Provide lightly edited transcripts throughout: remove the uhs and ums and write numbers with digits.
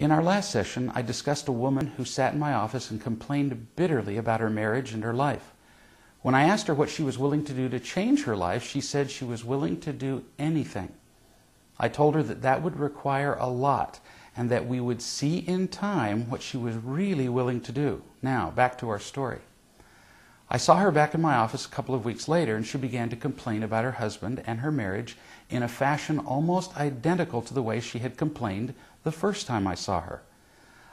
In our last session, I discussed a woman who sat in my office and complained bitterly about her marriage and her life. When I asked her what she was willing to do to change her life, she said she was willing to do anything. I told her that that would require a lot and that we would see in time what she was really willing to do. Now, back to our story. I saw her back in my office a couple of weeks later, and she began to complain about her husband and her marriage in a fashion almost identical to the way she had complained the first time I saw her.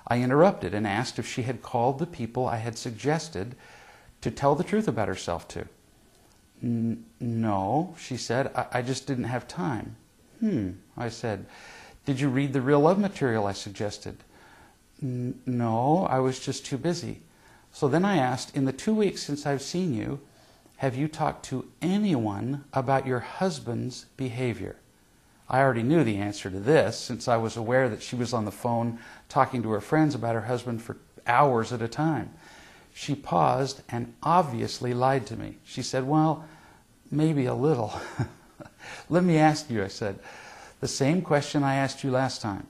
I interrupted and asked if she had called the people I had suggested to tell the truth about herself to. No, she said, I just didn't have time. I said, did you read the real love material I suggested? No, I was just too busy. So then I asked, in the 2 weeks since I've seen you, have you talked to anyone about your husband's behavior? I already knew the answer to this, since I was aware that she was on the phone talking to her friends about her husband for hours at a time. She paused and obviously lied to me. She said, well, maybe a little. Let me ask you, I said, the same question I asked you last time.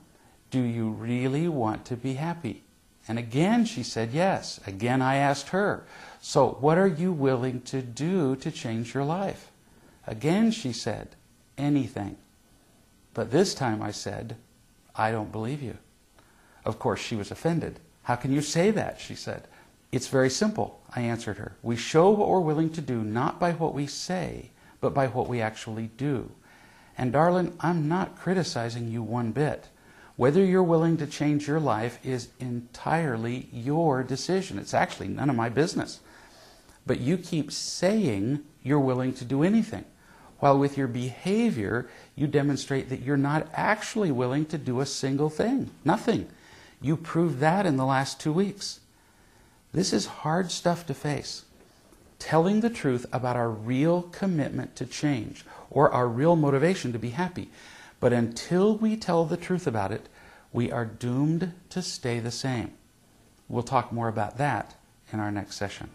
Do you really want to be happy? And again she said yes. Again I asked her, so what are you willing to do to change your life? Again she said, anything. But this time I said, I don't believe you. Of course she was offended. How can you say that? She said. It's very simple, I answered her. We show what we're willing to do not by what we say, but by what we actually do. And darling, I'm not criticizing you one bit. Whether you're willing to change your life is entirely your decision. It's actually none of my business. But you keep saying you're willing to do anything, while with your behavior you demonstrate that you're not actually willing to do a single thing. Nothing. You proved that in the last 2 weeks. This is hard stuff to face. Telling the truth about our real commitment to change, or our real motivation to be happy. But until we tell the truth about it, we are doomed to stay the same. We'll talk more about that in our next session.